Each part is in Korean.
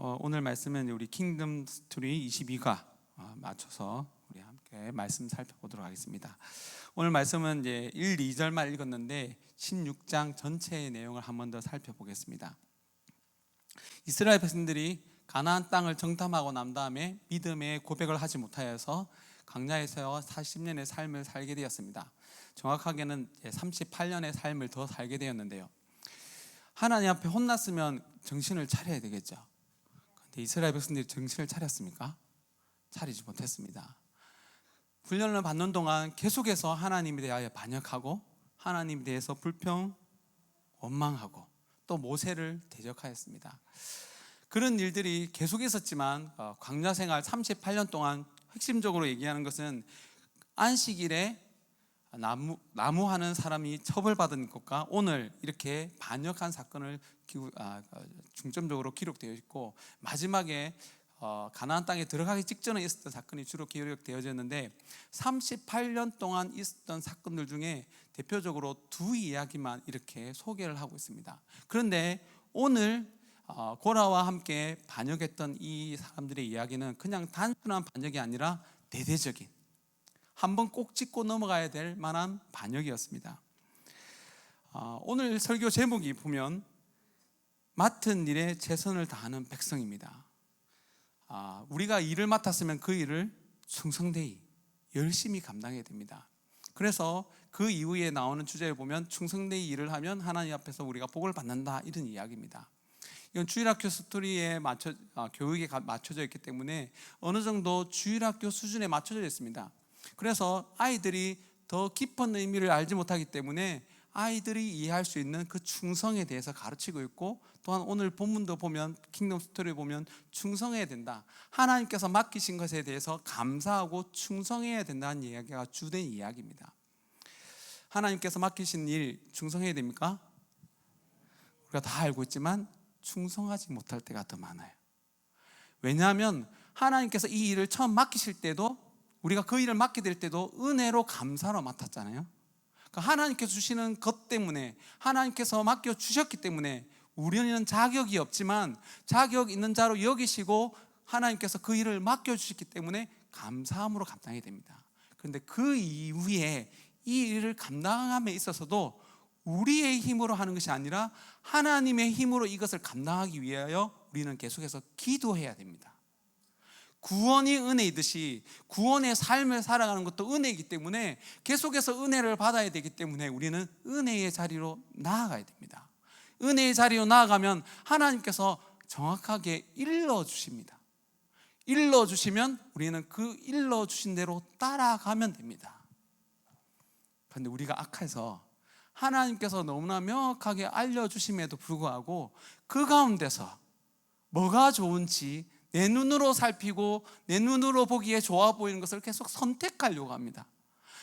오늘 말씀은 우리 킹덤 스토리 22가 맞춰서 우리 함께 말씀 살펴보도록 하겠습니다. 오늘 말씀은 이제 1, 2절만 읽었는데 16장 전체의 내용을 한 번 더 살펴보겠습니다. 이스라엘 백성들이 가나안 땅을 정탐하고 난 다음에 믿음의 고백을 하지 못하여서 광야에서 40년의 삶을 살게 되었습니다. 정확하게는 38년의 삶을 더 살게 되었는데요. 하나님 앞에 혼났으면 정신을 차려야 되겠죠. 그런데 이스라엘 백성들이 정신을 차렸습니까? 차리지 못했습니다. 훈련을 받는 동안 계속해서 하나님에 대하여 반역하고 하나님에 대해서 불평, 원망하고 또 모세를 대적하였습니다. 그런 일들이 계속 있었지만 광야 생활 38년 동안 핵심적으로 얘기하는 것은 안식일에 나무하는 사람이 처벌받은 것과 오늘 이렇게 반역한 사건을 중점적으로 기록되어 있고, 마지막에 가나안 땅에 들어가기 직전에 있었던 사건이 주로 기록되어졌는데 38년 동안 있었던 사건들 중에 대표적으로 두 이야기만 이렇게 소개를 하고 있습니다. 그런데 오늘 고라와 함께 반역했던 이 사람들의 이야기는 그냥 단순한 반역이 아니라 대대적인, 한번 꼭 짚고 넘어가야 될 만한 반역이었습니다. 오늘 설교 제목이 보면 맡은 일에 최선을 다하는 백성입니다. 우리가 일을 맡았으면 그 일을 충성되이 열심히 감당해야 됩니다. 그래서 그 이후에 나오는 주제를 보면 충성되이 일을 하면 하나님 앞에서 우리가 복을 받는다, 이런 이야기입니다. 이건 주일학교 스토리에 교육에 맞춰져 있기 때문에 어느 정도 주일학교 수준에 맞춰져 있습니다. 그래서 아이들이 더 깊은 의미를 알지 못하기 때문에 아이들이 이해할 수 있는 그 충성에 대해서 가르치고 있고, 또한 오늘 본문도 보면, 킹덤 스토리 보면 충성해야 된다, 하나님께서 맡기신 것에 대해서 감사하고 충성해야 된다는 이야기가 주된 이야기입니다. 하나님께서 맡기신 일 충성해야 됩니까? 우리가 다 알고 있지만 충성하지 못할 때가 더 많아요. 왜냐하면 하나님께서 이 일을 처음 맡기실 때도, 우리가 그 일을 맡게 될 때도 은혜로 감사로 맡았잖아요. 그러니까 하나님께서 주시는 것 때문에, 하나님께서 맡겨주셨기 때문에 우리는 자격이 없지만 자격 있는 자로 여기시고 하나님께서 그 일을 맡겨주셨기 때문에 감사함으로 감당해야 됩니다. 그런데 그 이후에 이 일을 감당함에 있어서도 우리의 힘으로 하는 것이 아니라 하나님의 힘으로 이것을 감당하기 위하여 우리는 계속해서 기도해야 됩니다. 구원이 은혜이듯이 구원의 삶을 살아가는 것도 은혜이기 때문에 계속해서 은혜를 받아야 되기 때문에 우리는 은혜의 자리로 나아가야 됩니다. 은혜의 자리로 나아가면 하나님께서 정확하게 일러주십니다. 일러주시면 우리는 그 일러주신 대로 따라가면 됩니다. 그런데 우리가 악해서 하나님께서 너무나 명확하게 알려주심에도 불구하고 그 가운데서 뭐가 좋은지 내 눈으로 살피고 내 눈으로 보기에 좋아 보이는 것을 계속 선택하려고 합니다.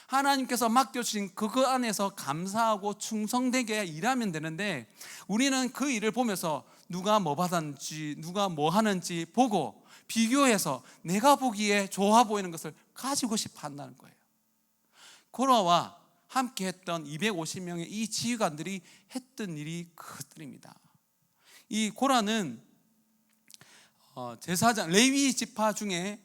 하나님께서 맡겨주신 그거 안에서 감사하고 충성되게 일하면 되는데, 우리는 그 일을 보면서 누가 뭐 받았는지, 누가 뭐 하는지 보고 비교해서 내가 보기에 좋아 보이는 것을 가지고 싶어 한다는 거예요. 고라와 함께 했던 250명의 이 지휘관들이 했던 일이 그것들입니다. 이 고라는 제사장, 레위 지파 중에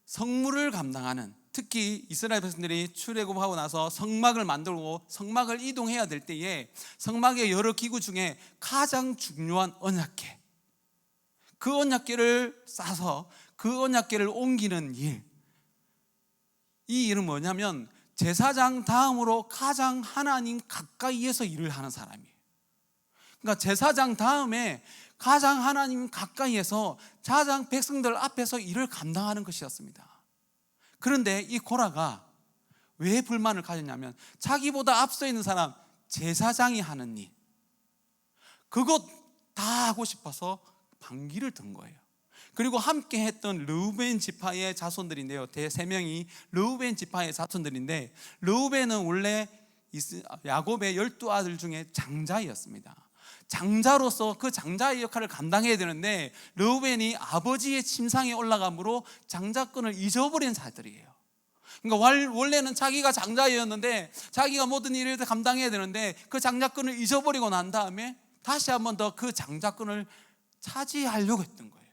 성물을 감당하는, 특히 이스라엘 백성들이 출애굽하고 나서 성막을 만들고 성막을 이동해야 될 때에 성막의 여러 기구 중에 가장 중요한 언약궤, 그 언약궤를 싸서 그 언약궤를 옮기는 일, 이 일은 뭐냐면 제사장 다음으로 가장 하나님 가까이에서 일을 하는 사람이에요. 그러니까 제사장 다음에 가장 하나님 가까이에서 가장 백성들 앞에서 일을 감당하는 것이었습니다. 그런데 이 고라가 왜 불만을 가졌냐면 자기보다 앞서 있는 사람 제사장이 하는 일, 그것 다 하고 싶어서 반기를 든 거예요. 그리고 함께 했던 르우벤 지파의 자손들인데요, 세 명이 르우벤 지파의 자손들인데, 르우벤은 원래 야곱의 12아들 중에 장자였습니다. 장자로서 그 장자의 역할을 감당해야 되는데 르우벤이 아버지의 침상에 올라감으로 장자권을 잊어버린 자들이에요. 그러니까 원래는 자기가 장자였는데 자기가 모든 일을 감당해야 되는데 그 장자권을 잊어버리고 난 다음에 다시 한 번 더 그 장자권을 차지하려고 했던 거예요.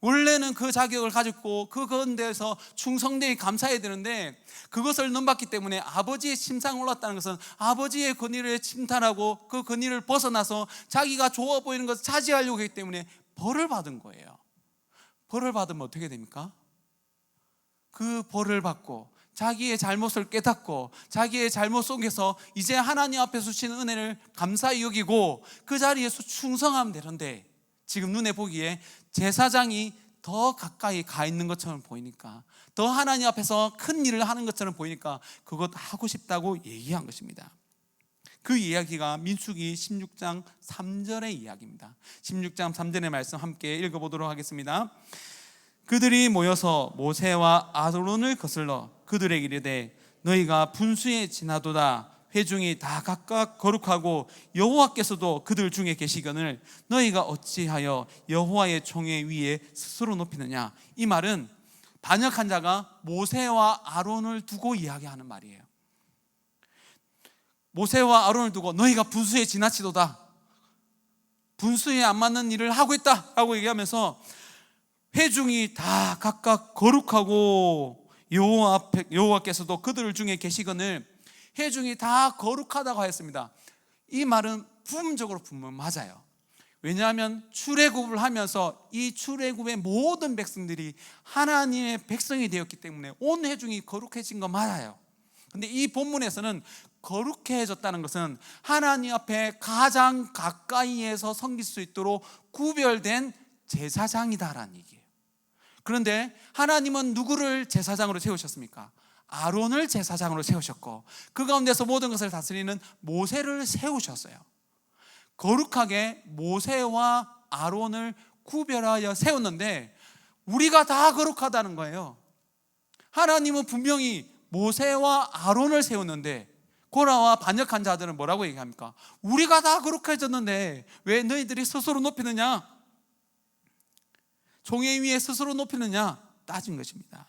원래는 그 자격을 가지고 그 건대에서 충성되게 감사해야 되는데 그것을 넘봤기 때문에 아버지의 침상에 올랐다는 것은 아버지의 권위를 침탈하고 그 권위를 벗어나서 자기가 좋아 보이는 것을 차지하려고 했기 때문에 벌을 받은 거예요. 벌을 받으면 어떻게 됩니까? 그 벌을 받고 자기의 잘못을 깨닫고 자기의 잘못 속에서 이제 하나님 앞에서 주신 은혜를 감사히 여기고 그 자리에서 충성하면 되는데, 지금 눈에 보기에 제사장이 더 가까이 가 있는 것처럼 보이니까, 더 하나님 앞에서 큰 일을 하는 것처럼 보이니까 그것 하고 싶다고 얘기한 것입니다. 그 이야기가 민수기 16장 3절의 이야기입니다. 16장 3절의 말씀 함께 읽어보도록 하겠습니다. 그들이 모여서 모세와 아론을 거슬러 그들에게 이르되 너희가 분수에 지나도다. 회중이 다 각각 거룩하고 여호와께서도 그들 중에 계시거늘 너희가 어찌하여 여호와의 총회 위에 스스로 높이느냐. 이 말은 반역한 자가 모세와 아론을 두고 이야기하는 말이에요. 모세와 아론을 두고 너희가 분수에 지나치도다, 분수에 안 맞는 일을 하고 있다라고 얘기하면서 회중이 다 각각 거룩하고 여호와께서도 그들 중에 계시거늘 회중이 다 거룩하다고 하였습니다. 이 말은 부분적으로 보면 맞아요. 왜냐하면 출애굽을 하면서 이 출애굽의 모든 백성들이 하나님의 백성이 되었기 때문에 온 회중이 거룩해진 거 맞아요. 근데 이 본문에서는 거룩해졌다는 것은 하나님 앞에 가장 가까이에서 섬길 수 있도록 구별된 제사장이다라는 얘기예요. 그런데 하나님은 누구를 제사장으로 세우셨습니까? 아론을 제사장으로 세우셨고 그 가운데서 모든 것을 다스리는 모세를 세우셨어요. 거룩하게 모세와 아론을 구별하여 세웠는데 우리가 다 거룩하다는 거예요. 하나님은 분명히 모세와 아론을 세웠는데 고라와 반역한 자들은 뭐라고 얘기합니까? 우리가 다 거룩해졌는데 왜 너희들이 스스로 높이느냐? 종의 위에 스스로 높이느냐? 따진 것입니다.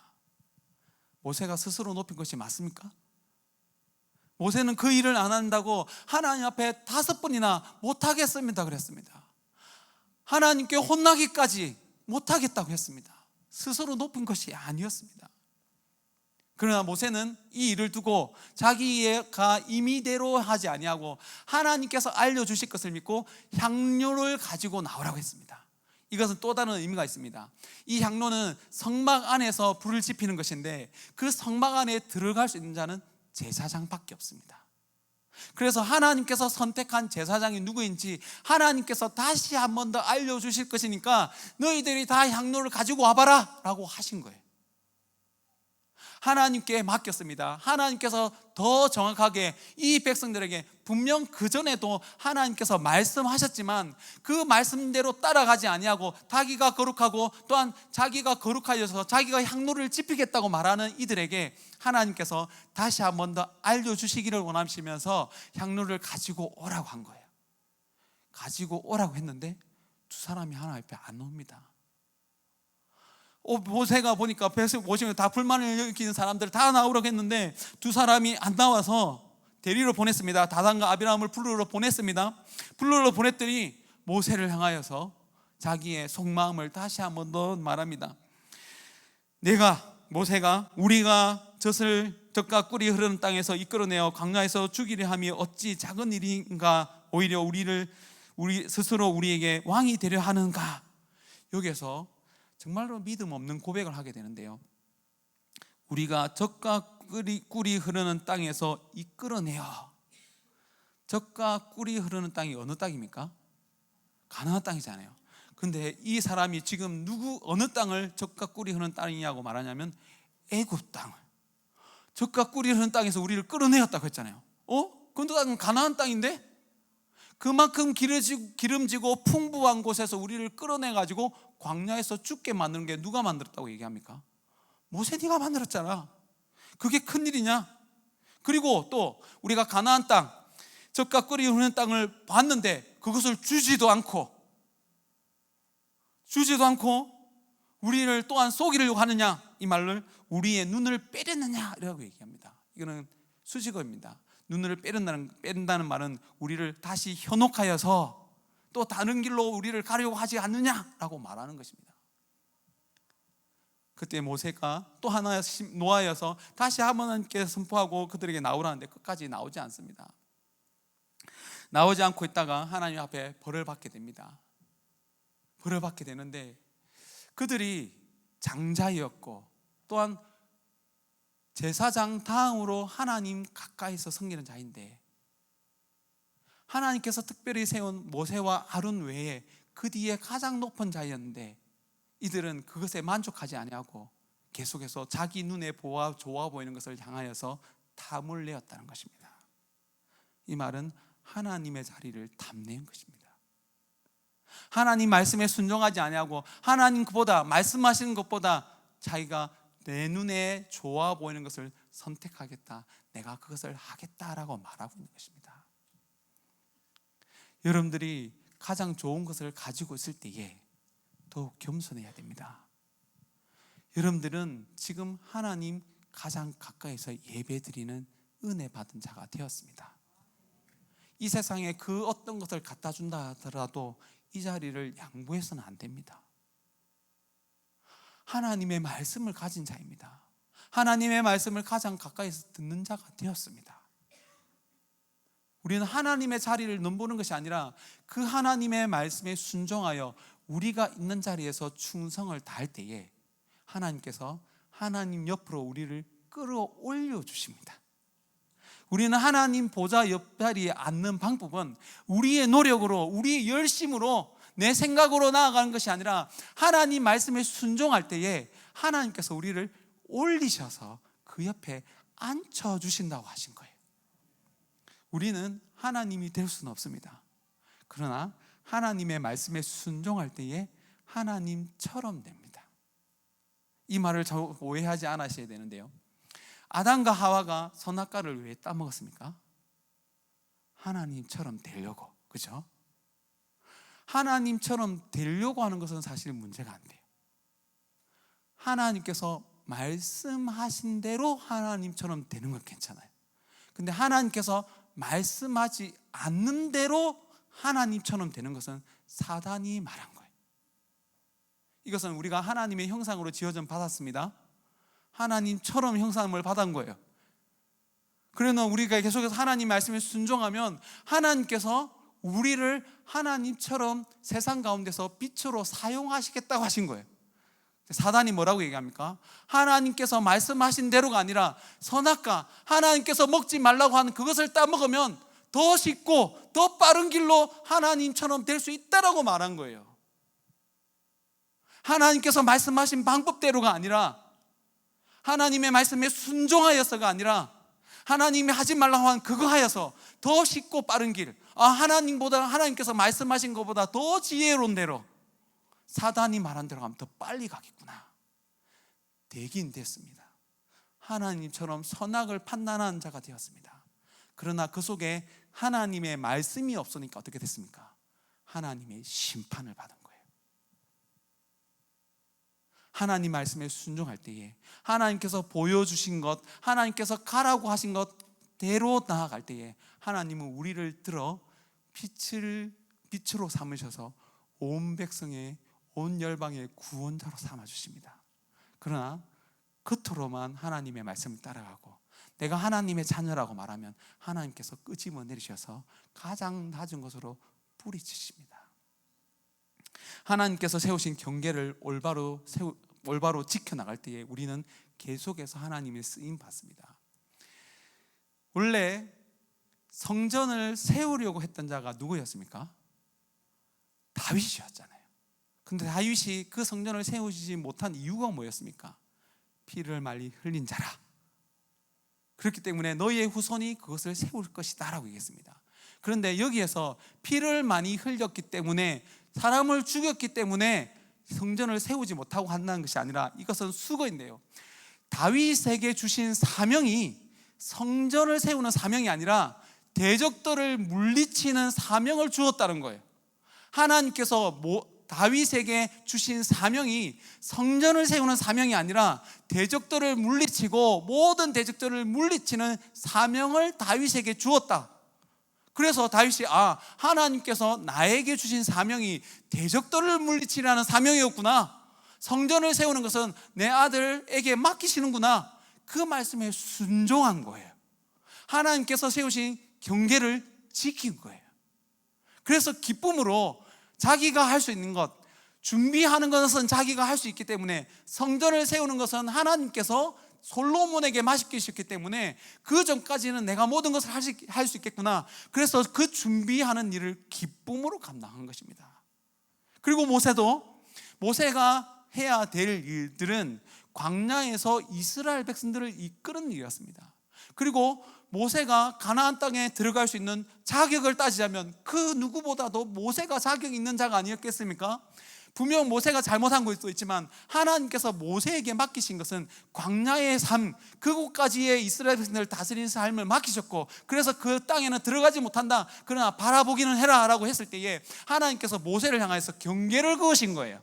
모세가 스스로 높인 것이 맞습니까? 모세는 그 일을 안 한다고 하나님 앞에 5번이나 못하겠습니다 그랬습니다. 하나님께 혼나기까지 못하겠다고 했습니다. 스스로 높인 것이 아니었습니다. 그러나 모세는 이 일을 두고 자기가 임의대로 하지 아니하고 하나님께서 알려주실 것을 믿고 향료를 가지고 나오라고 했습니다. 이것은 또 다른 의미가 있습니다. 이 향로는 성막 안에서 불을 지피는 것인데 그 성막 안에 들어갈 수 있는 자는 제사장밖에 없습니다. 그래서 하나님께서 선택한 제사장이 누구인지 하나님께서 다시 한 번 더 알려주실 것이니까 너희들이 다 향로를 가지고 와봐라 라고 하신 거예요. 하나님께 맡겼습니다. 하나님께서 더 정확하게 이 백성들에게 분명 그전에도 하나님께서 말씀하셨지만 그 말씀대로 따라가지 아니하고 자기가 거룩하고 또한 자기가 거룩하여서 자기가 향로를 지피겠다고 말하는 이들에게 하나님께서 다시 한 번 더 알려주시기를 원하시면서 향로를 가지고 오라고 한 거예요. 가지고 오라고 했는데 두 사람이 하나님 앞에 안 옵니다. 모세가 보니까 모세가 다 불만을 일으키는 사람들 다 나오라고 했는데 두 사람이 안 나와서 대리로 보냈습니다. 다단과 아비람을 불러러 보냈습니다. 불러러 보냈더니 모세를 향하여서 자기의 속마음을 다시 한 번 더 말합니다. 모세가 우리가 젖과 꿀이 흐르는 땅에서 이끌어내어 광야에서 죽이려 함이 어찌 작은 일인가? 오히려 우리 스스로 우리에게 왕이 되려 하는가? 여기에서 정말로 믿음 없는 고백을 하게 되는데요. 우리가 젖과 꿀이 흐르는 땅에서 이끌어내어. 젖과 꿀이 흐르는 땅이 어느 땅입니까? 가나안 땅이잖아요. 근데 이 사람이 지금 어느 땅을 젖과 꿀이 흐르는 땅이냐고 말하냐면 애굽 땅을. 젖과 꿀이 흐르는 땅에서 우리를 끌어내었다고 했잖아요. 그 땅은 가나안 땅인데 그만큼 기름지고 풍부한 곳에서 우리를 끌어내가지고 광야에서 죽게 만드는 게 누가 만들었다고 얘기합니까? 모세 네가 만들었잖아. 그게 큰일이냐? 그리고 또 우리가 가나안 땅, 젖과 꿀이 흐르는 땅을 봤는데 그것을 주지도 않고 우리를 또한 속이려고 하느냐? 이 말을 우리의 눈을 빼렸느냐라고 얘기합니다. 이거는 수식어입니다. 눈을 뺀다는 말은 우리를 다시 현혹하여서 또 다른 길로 우리를 가려고 하지 않느냐라고 말하는 것입니다. 그때 모세가 또 하나 노아여서 다시 하나님께 선포하고 그들에게 나오라는데 끝까지 나오지 않습니다. 나오지 않고 있다가 하나님 앞에 벌을 받게 됩니다. 벌을 받게 되는데 그들이 장자였고 또한 제사장 다음으로 하나님 가까이서 섬기는 자인데 하나님께서 특별히 세운 모세와 아론 외에 그 뒤에 가장 높은 자였는데 이들은 그것에 만족하지 아니하고 계속해서 자기 눈에 좋아 보이는 것을 향하여서 탐을 내었다는 것입니다. 이 말은 하나님의 자리를 탐내는 것입니다. 하나님 말씀에 순종하지 아니하고 하나님보다 말씀하시는 것보다 자기가 내 눈에 좋아 보이는 것을 선택하겠다, 내가 그것을 하겠다라고 말하고 있는 것입니다. 여러분들이 가장 좋은 것을 가지고 있을 때에 더욱 겸손해야 됩니다. 여러분들은 지금 하나님 가장 가까이서 예배드리는 은혜 받은 자가 되었습니다. 이 세상에 그 어떤 것을 갖다 준다 하더라도 이 자리를 양보해서는 안 됩니다. 하나님의 말씀을 가진 자입니다. 하나님의 말씀을 가장 가까이서 듣는 자가 되었습니다. 우리는 하나님의 자리를 넘보는 것이 아니라 그 하나님의 말씀에 순종하여 우리가 있는 자리에서 충성을 다할 때에 하나님께서 하나님 옆으로 우리를 끌어올려 주십니다. 우리는 하나님 보좌 옆자리에 앉는 방법은 우리의 노력으로, 우리의 열심으로, 내 생각으로 나아가는 것이 아니라 하나님 말씀에 순종할 때에 하나님께서 우리를 올리셔서 그 옆에 앉혀주신다고 하신 거예요. 우리는 하나님이 될 수는 없습니다. 그러나 하나님의 말씀에 순종할 때에 하나님처럼 됩니다. 이 말을 오해하지 않으셔야 되는데요, 아담과 하와가 선악과를 왜 따먹었습니까? 하나님처럼 되려고, 그죠? 하나님처럼 되려고 하는 것은 사실 문제가 안 돼요. 하나님께서 말씀하신 대로 하나님처럼 되는 건 괜찮아요. 근데 하나님께서 말씀하지 않는 대로 하나님처럼 되는 것은 사단이 말한 거예요. 이것은 우리가 하나님의 형상으로 지어져 받았습니다. 하나님처럼 형상을 받은 거예요. 그러나 우리가 계속해서 하나님 말씀에 순종하면 하나님께서 우리를 하나님처럼 세상 가운데서 빛으로 사용하시겠다고 하신 거예요. 사단이 뭐라고 얘기합니까? 하나님께서 말씀하신 대로가 아니라 선악과, 하나님께서 먹지 말라고 하는 그것을 따먹으면 더 쉽고 더 빠른 길로 하나님처럼 될 수 있다라고 말한 거예요. 하나님께서 말씀하신 방법대로가 아니라, 하나님의 말씀에 순종하여서가 아니라 하나님이 하지 말라고 한 그거 하여서 더 쉽고 빠른 길, 하나님께서 말씀하신 것보다 더 지혜로운 대로, 사단이 말한 대로 하면 더 빨리 가겠구나, 되긴 됐습니다. 하나님처럼 선악을 판단하는 자가 되었습니다. 그러나 그 속에 하나님의 말씀이 없으니까 어떻게 됐습니까? 하나님의 심판을 받은 거예요. 하나님 말씀에 순종할 때에 하나님께서 보여주신 것, 하나님께서 가라고 하신 것대로 나아갈 때에 하나님은 우리를 들어 빛으로 삼으셔서 온 백성의, 온 열방의 구원자로 삼아주십니다. 그러나 겉으로만 하나님의 말씀을 따라가고 내가 하나님의 자녀라고 말하면 하나님께서 끄집어 내리셔서 가장 낮은 곳으로 뿌리치십니다. 하나님께서 세우신 경계를 올바로 지켜나갈 때에 우리는 계속해서 하나님의 쓰임 받습니다. 원래 성전을 세우려고 했던 자가 누구였습니까? 다윗이었잖아요. 근데 다윗이 그 성전을 세우지 못한 이유가 뭐였습니까? 피를 많이 흘린 자라. 그렇기 때문에 너희의 후손이 그것을 세울 것이다 라고 얘기했습니다. 그런데 여기에서 피를 많이 흘렸기 때문에, 사람을 죽였기 때문에 성전을 세우지 못하고 한다는 것이 아니라 이것은 수고인데요, 다윗에게 주신 사명이 성전을 세우는 사명이 아니라 대적들을 물리치는 사명을 주었다는 거예요. 하나님께서 다윗에게 주신 사명이 성전을 세우는 사명이 아니라 대적들을 물리치고 모든 대적들을 물리치는 사명을 다윗에게 주었다. 그래서 다윗이 하나님께서 나에게 주신 사명이 대적들을 물리치라는 사명이었구나, 성전을 세우는 것은 내 아들에게 맡기시는구나, 그 말씀에 순종한 거예요. 하나님께서 세우신 경계를 지킨 거예요. 그래서 기쁨으로 자기가 할 수 있는 것, 준비하는 것은 자기가 할 수 있기 때문에, 성전을 세우는 것은 하나님께서 솔로몬에게 맡기셨기 때문에 그 전까지는 내가 모든 것을 할 수 있겠구나, 그래서 그 준비하는 일을 기쁨으로 감당한 것입니다. 그리고 모세가 해야 될 일들은 광야에서 이스라엘 백성들을 이끄는 일이었습니다. 그리고 모세가 가나안 땅에 들어갈 수 있는 자격을 따지자면 그 누구보다도 모세가 자격이 있는 자가 아니었겠습니까? 분명 모세가 잘못한 것도 있지만 하나님께서 모세에게 맡기신 것은 광야의 삶, 그곳까지의 이스라엘 백성들을 다스리는 삶을 맡기셨고, 그래서 그 땅에는 들어가지 못한다, 그러나 바라보기는 해라 라고 했을 때에 하나님께서 모세를 향해서 경계를 그으신 거예요.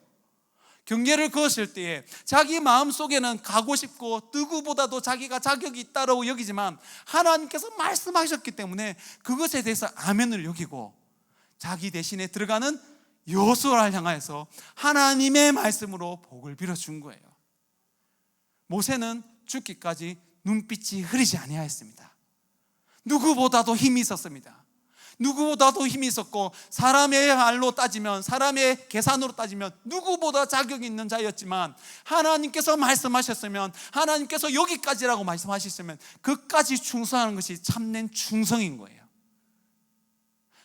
경계를 그었을 때에 자기 마음속에는 가고 싶고 누구보다도 자기가 자격이 있다고 여기지만 하나님께서 말씀하셨기 때문에 그것에 대해서 아멘을 여기고 자기 대신에 들어가는 여호수아를 향해서 하나님의 말씀으로 복을 빌어준 거예요. 모세는 죽기까지 눈빛이 흐리지 아니하였습니다. 누구보다도 힘이 있었습니다. 누구보다도 힘이 있었고, 사람의 말로 따지면, 사람의 계산으로 따지면 누구보다 자격이 있는 자였지만, 하나님께서 말씀하셨으면, 하나님께서 여기까지라고 말씀하셨으면 끝까지 충성하는 것이 참된 충성인 거예요.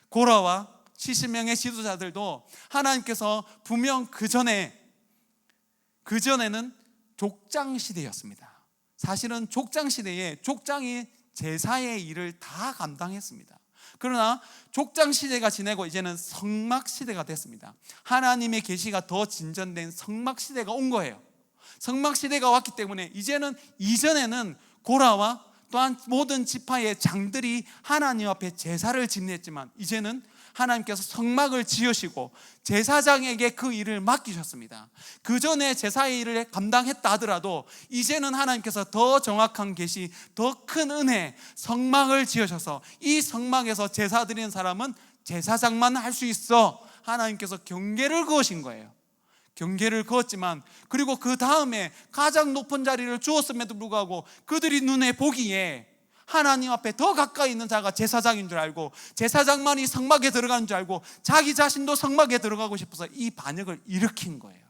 고라와 70명의 지도자들도 하나님께서 분명 그전에는 족장 시대였습니다. 사실은 족장 시대에 족장이 제사의 일을 다 감당했습니다. 그러나 족장 시대가 지내고 이제는 성막 시대가 됐습니다. 하나님의 계시가 더 진전된 성막 시대가 온 거예요. 성막 시대가 왔기 때문에 이전에는 고라와 또한 모든 지파의 장들이 하나님 앞에 제사를 집례했지만, 이제는 하나님께서 성막을 지으시고 제사장에게 그 일을 맡기셨습니다. 그 전에 제사의 일을 감당했다 하더라도 이제는 하나님께서 더 정확한 계시, 더 큰 은혜, 성막을 지으셔서 이 성막에서 제사 드리는 사람은 제사장만 할 수 있어 하나님께서 경계를 그으신 거예요. 경계를 그었지만, 그리고 그 다음에 가장 높은 자리를 주었음에도 불구하고 그들이 눈에 보기에 하나님 앞에 더 가까이 있는 자가 제사장인 줄 알고, 제사장만이 성막에 들어가는 줄 알고 자기 자신도 성막에 들어가고 싶어서 이 반역을 일으킨 거예요.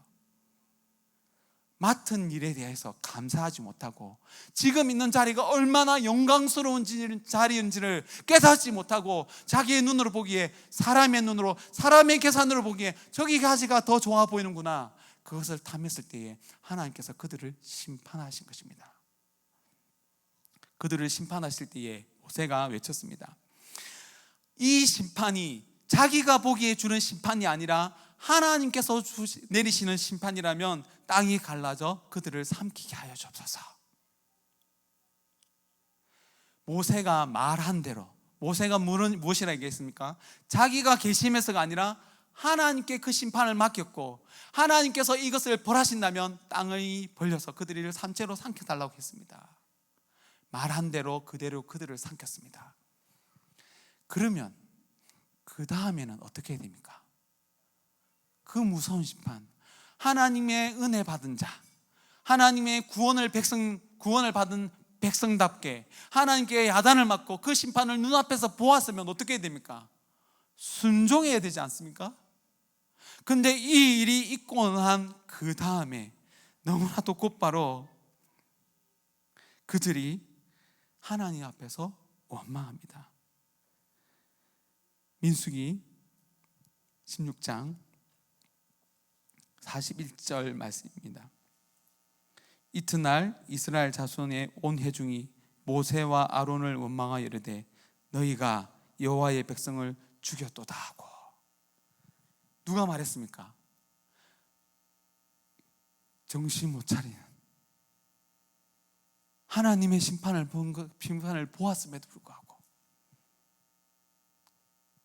맡은 일에 대해서 감사하지 못하고, 지금 있는 자리가 얼마나 영광스러운 자리인지를 깨닫지 못하고, 자기의 눈으로 보기에, 사람의 눈으로, 사람의 계산으로 보기에 저기까지가 더 좋아 보이는구나, 그것을 탐했을 때에 하나님께서 그들을 심판하신 것입니다. 그들을 심판하실 때에 모세가 외쳤습니다. 이 심판이 자기가 보기에 주는 심판이 아니라 하나님께서 내리시는 심판이라면 땅이 갈라져 그들을 삼키게 하여 주옵소서. 모세가 말한 대로, 모세가 무엇이라 얘기했습니까? 자기가 계심해서가 아니라 하나님께 그 심판을 맡겼고, 하나님께서 이것을 벌하신다면 땅이 벌려서 그들을 산채로 삼켜달라고 했습니다. 말한 대로 그대로 그들을 삼켰습니다. 그러면 그 다음에는 어떻게 해야 됩니까? 그 무서운 심판, 하나님의 은혜 받은 자, 하나님의 구원을 받은 백성답게 하나님께 야단을 맞고 그 심판을 눈앞에서 보았으면 어떻게 해야 됩니까? 순종해야 되지 않습니까? 근데 이 일이 있고 난 그 다음에 너무나도 곧바로 그들이 하나님 앞에서 원망합니다. 민수기 16장 41절 말씀입니다. 이튿날 이스라엘 자손의 온 회중이 모세와 아론을 원망하여 이르되 너희가 여호와의 백성을 죽였도다 하고. 누가 말했습니까? 정신 못 차리는, 하나님의 심판을 보았음에도 불구하고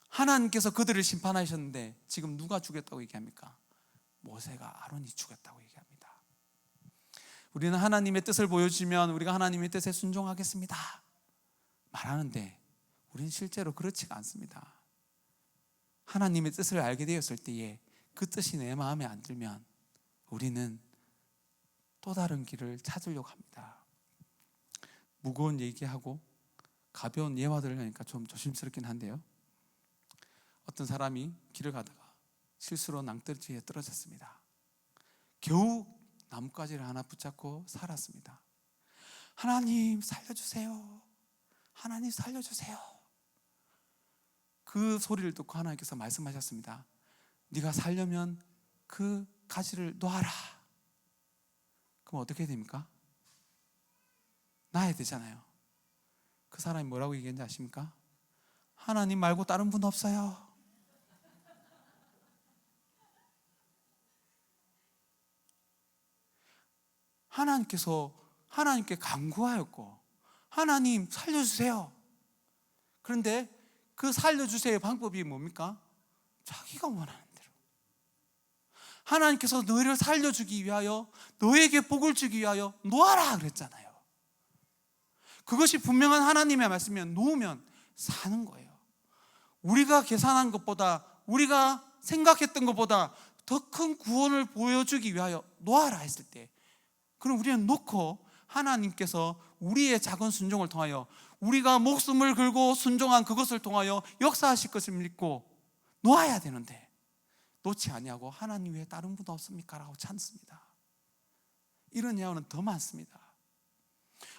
하나님께서 그들을 심판하셨는데 지금 누가 죽였다고 얘기합니까? 모세가 아론이 죽였다고 얘기합니다. 우리는 하나님의 뜻을 보여주면 우리가 하나님의 뜻에 순종하겠습니다 말하는데, 우리는 실제로 그렇지가 않습니다. 하나님의 뜻을 알게 되었을 때에 그 뜻이 내 마음에 안 들면 우리는 또 다른 길을 찾으려고 합니다. 무거운 얘기하고 가벼운 예화들을 하니까 좀 조심스럽긴 한데요, 어떤 사람이 길을 가다가 실수로 낭떠러지에 떨어졌습니다. 겨우 나뭇가지를 하나 붙잡고 살았습니다. 하나님 살려주세요, 하나님 살려주세요. 그 소리를 듣고 하나님께서 말씀하셨습니다. 네가 살려면 그 가지를 놓아라. 그럼 어떻게 됩니까? 놔야 되잖아요. 그 사람이 뭐라고 얘기했는지 아십니까? 하나님 말고 다른 분 없어요. 하나님께 간구하였고, 하나님 살려주세요. 그런데 그 살려주세요 방법이 뭡니까? 자기가 원하는 대로. 하나님께서 너희를 살려주기 위하여, 너에게 복을 주기 위하여 놓아라 그랬잖아요. 그것이 분명한 하나님의 말씀이면 놓으면 사는 거예요. 우리가 계산한 것보다, 우리가 생각했던 것보다 더 큰 구원을 보여주기 위하여 놓아라 했을 때, 그럼 우리는 놓고 하나님께서 우리의 작은 순종을 통하여, 우리가 목숨을 걸고 순종한 그것을 통하여 역사하실 것을 믿고 놓아야 되는데, 놓지 아니하고 하나님 외에 다른 분 없습니까? 라고 찾습니다. 이런 예화는 더 많습니다.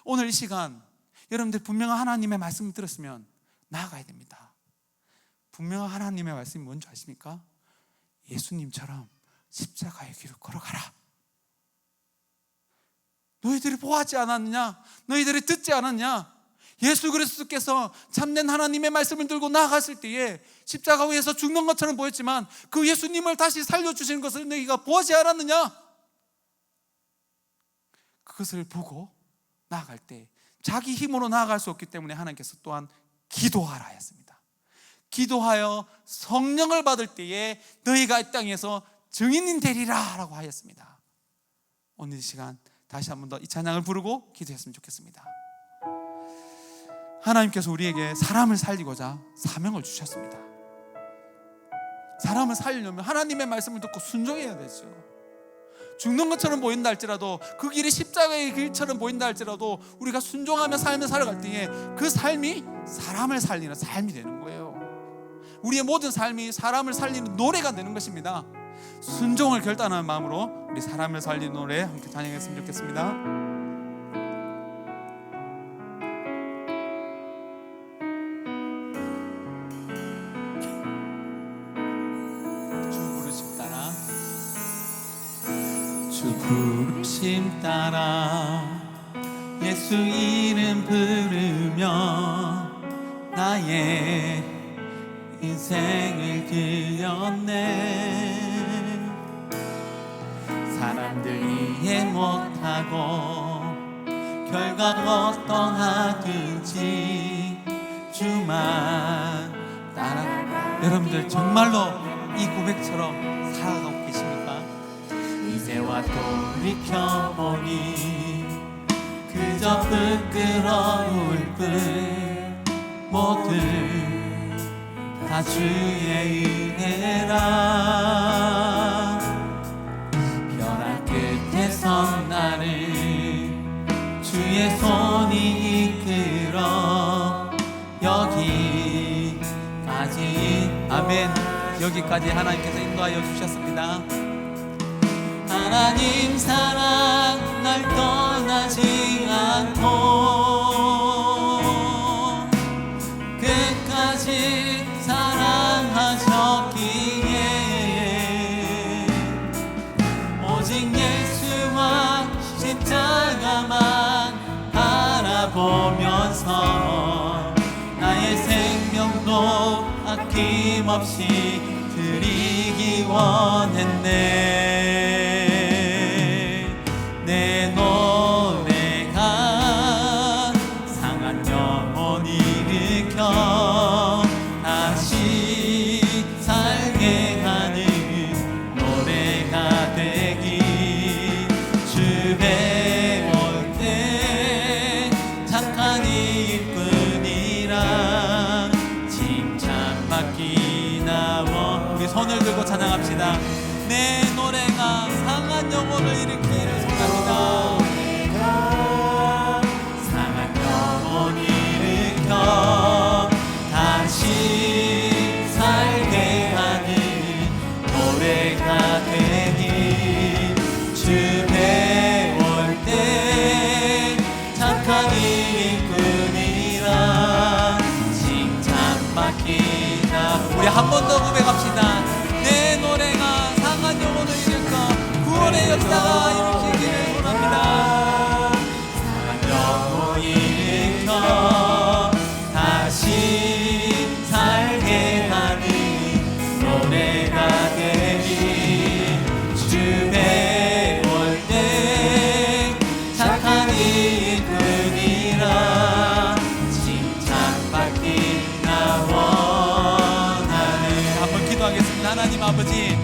오늘 이 시간 여러분들 분명한 하나님의 말씀을 들었으면 나아가야 됩니다. 분명한 하나님의 말씀이 뭔지 아십니까? 예수님처럼 십자가의 길을 걸어가라. 너희들이 보았지 않았느냐? 너희들이 듣지 않았냐? 예수 그리스도께서 참된 하나님의 말씀을 들고 나아갔을 때에 십자가 위에서 죽는 것처럼 보였지만 그 예수님을 다시 살려주시는 것을 너희가 보지 않았느냐? 그것을 보고 나아갈 때 자기 힘으로 나아갈 수 없기 때문에 하나님께서 또한 기도하라 했습니다. 기도하여 성령을 받을 때에 너희가 이 땅에서 증인이 되리라 라고 하였습니다. 오늘 이 시간 다시 한 번 더 이 찬양을 부르고 기도했으면 좋겠습니다. 하나님께서 우리에게 사람을 살리고자 사명을 주셨습니다. 사람을 살리려면 하나님의 말씀을 듣고 순종해야 되죠. 죽는 것처럼 보인다 할지라도, 그 길이 십자가의 길처럼 보인다 할지라도 우리가 순종하며 삶을 살아갈 때에 그 삶이 사람을 살리는 삶이 되는 거예요. 우리의 모든 삶이 사람을 살리는 노래가 되는 것입니다. 순종을 결단하는 마음으로 우리 사람을 살리는 노래 함께 찬양했으면 좋겠습니다. 주 부르심 따라 예수 이름 부르며 나의 인생을 그렸네. 사람들 이해 못하고 결과 어떠하든지 주만 따라. 여러분들 정말로 이 고백처럼 살아가고 계십니까? 이제와 돌이켜보니 그저 부끄러울 뿐 모두 다 주의 은혜라. 벼랑 끝에서 나를 주의 손이 이끌어 여기까지, 아멘, 여기까지 하나님께서 인도하여 주셨습니다. 하나님 사랑 날 떠나지 않고 끝까지 사랑하셨기에 오직 예수와 십자가만 바라보면서 나의 생명도 아낌없이 드리기 원했네. 내 노래가 상한 영혼 일으켜 다시 살게 하는 노래가 되기. 주 배울 때 착한 일뿐이라 칭찬받기 나와. 우리 손을 들고 찬양합시다. 내 노래가 상한 영혼을 일으키는 찬양합니다. 상한 영혼 일으켜 다시 살게 하는 노래가 되니 주 배울 때 착한 일꾼이라 칭찬받기나. 우리 한 번 더 고백합시다. 내 노래가 상한 영혼을 일으켜 구원의 역사가 일으키기를 원합니다. 상한 영혼 일으켜 다시 살게 하는 노래가 되니 주 배울 때 착한 일꾼이라 칭찬받기나 원하네. 한번 기도하겠습니다. 하나님 아버지,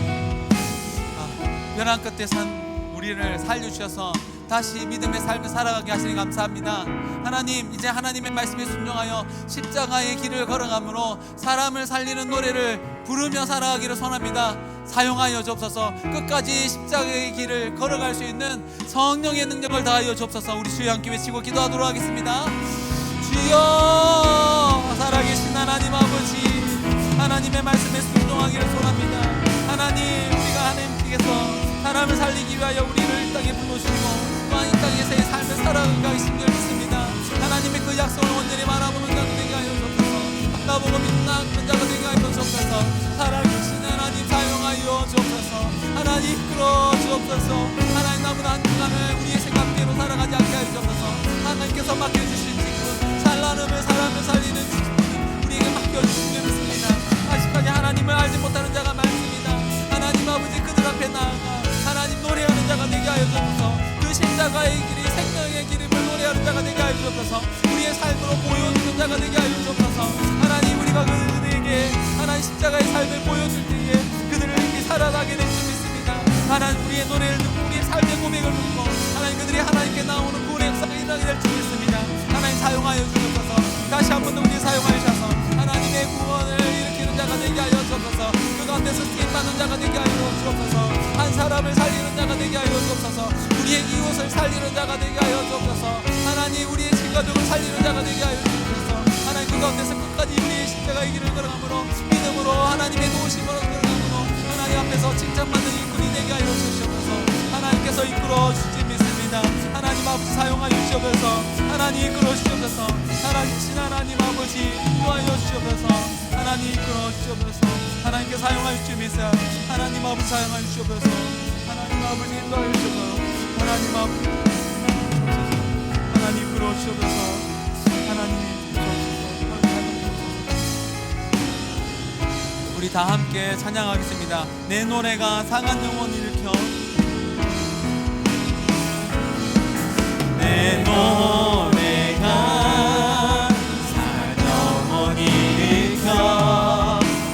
벼랑 끝에 산 우리를 살려주셔서 다시 믿음의 삶을 살아가게 하시니 감사합니다. 하나님, 이제 하나님의 말씀에 순종하여 십자가의 길을 걸어가므로 사람을 살리는 노래를 부르며 살아가기를 소원합니다. 사용하여 주옵소서. 끝까지 십자가의 길을 걸어갈 수 있는 성령의 능력을 다하여 주옵소서. 우리 주여 함께 외치고 기도하도록 하겠습니다. 주여, 살아계신 하나님 아버지, 하나님의 말씀에 순종하기를 소원합니다. 하나님, 우리가 하나님께서 사람을 살리기 위하여 우리를 이 땅에 불러주시고 또한 이 땅에서의 삶을 살아가게 하심을 믿습니다. 하나님의 그 약속을 온전히 바라보는 자가 되게 하여 주옵소서. 바라보고 믿는 자가 되게 하여 주옵소서. 살아계신 하나님 사용하여 주옵소서. 하나님 이끌어 주옵소서. 하나님 남은 한 주간을 우리의 생각대로 살아가지 않게 하여 주옵소서. 하나님께서 맡겨주신 직분, 찬란함을 사람을 살리는 직분을 우리에게 맡겨주시길 믿습니다. 아직까지 하나님을 알지 못하는 자가 많습니다. 하나님 아버지, 그들 앞에 나아가 하나님 노래하는 자가 되게 하여 주옵소서. 그 십자가의 길이 생명의 길임을 노래하는 자가 되게 하여 주옵소서. 우리의 삶으로 보여주는 자가 되게 하여 주옵소서. 하나님, 우리가 그들에게 하나님 십자가의 삶을 보여줄 때에 그들을 이렇게 살아나게 될 줄 믿습니다. 하나님, 우리의 노래를 듣고 우리의 삶의 고백을 듣고 하나님 그들이 하나님께 나오는 구원의 역사가 일어나게 될 줄 믿습니다. 하나님 사용하여 주옵소서. 다시 한 번 더 우리 사용하여 주셔서 하나님의 구원을 일으키는 자가 되게 하여 주옵소서. 그 가운데서 쓰임받는 자가 되게 하여 주옵소서. 한 사람을 살리는 자가 되게 하여 주옵소서. 우리의 이웃을 살리는 자가 되게 하여 주옵소서. 하나님, 우리의 친가족을 살리는 자가 되게 하여 주옵소서. 하나님, 그 가운데서 끝까지 우리의 십자가의 길을 걸어가므로 믿음으로 하나님의 도우심으로 걸어가므로 하나님 앞에서 칭찬받는 일꾼이 되게 하여 주시옵소서. 하나님께서 이끌어 주시 믿습니다. 하나님 아버지, 사용하여 주시옵소서. 하나님 이끌어 주시옵소서. 살아계신 하나님 아버지, 인도하여 주시옵소서. 하나님 이끌어 주시옵소서. 하나님께 사용하여 주시옵소서. 하나님 아버지, 사용하여 주시옵소서. 하나님 아버지, 인도하여 주시옵소서. 하나님 아버지, 하나님 이끌어 주시옵소서. 하나님 주시옵소서. 우리 다 함께 찬양하겠습니다. 내 노래가 상한 영혼 일으켜 내 노래가 상한 영혼 일으켜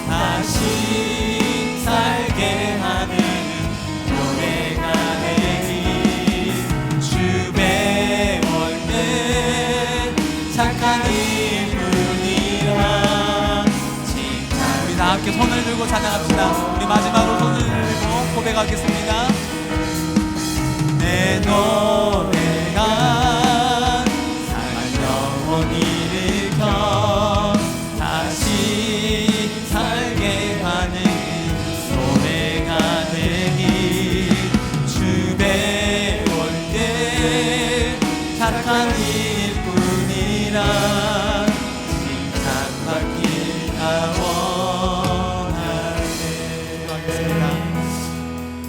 다시 살게 하는 노래가 되니 주 배울 때 착한 일꾼이라 칭찬. 우리 다 함께 손을 들고 찬양합시다. 우리 마지막으로 손을 들고 고백하겠습니다. 내 노래가 상한 영혼 일으켜 다시 살게 하는 노래가 되니 주 배울 때 착한 일뿐이라 칭찬받기가 원하네.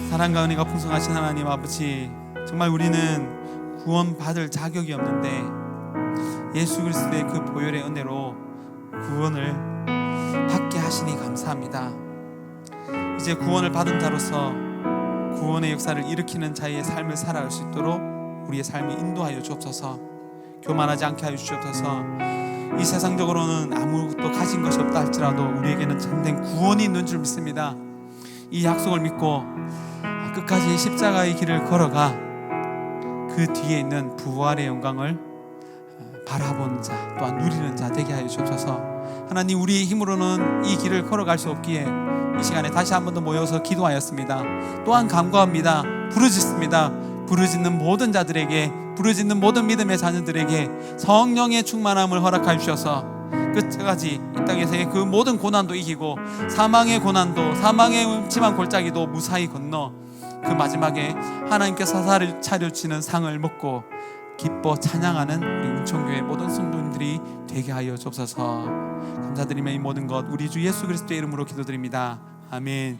사랑과 은혜가 풍성하신 하나님 아버지, 정말 우리는 구원받을 자격이 없는데 예수 그리스도의 그 보혈의 은혜로 구원을 받게 하시니 감사합니다. 이제 구원을 받은 자로서 구원의 역사를 일으키는 자의 삶을 살아갈 수 있도록 우리의 삶을 인도하여 주옵소서. 교만하지 않게 하여 주옵소서. 이 세상적으로는 아무것도 가진 것이 없다 할지라도 우리에게는 참된 구원이 있는 줄 믿습니다. 이 약속을 믿고 끝까지 십자가의 길을 걸어가 그 뒤에 있는 부활의 영광을 바라보는 자, 또한 누리는 자 되게 하여 주옵소서. 하나님, 우리의 힘으로는 이 길을 걸어갈 수 없기에 이 시간에 다시 한 번 더 모여서 기도하였습니다. 또한 간구합니다. 부르짖습니다. 부르짖는 모든 자들에게, 부르짖는 모든 믿음의 자녀들에게 성령의 충만함을 허락하여 주셔서 끝까지 이 땅에서의 그 모든 고난도 이기고 사망의 고난도, 사망의 음침한 골짜기도 무사히 건너 그 마지막에 하나님께서 사사를 차려주시는 상을 먹고 기뻐 찬양하는 우리 은총교회 모든 성도님들이 되게 하여 주옵소서. 감사드리며 이 모든 것 우리 주 예수 그리스도의 이름으로 기도드립니다. 아멘.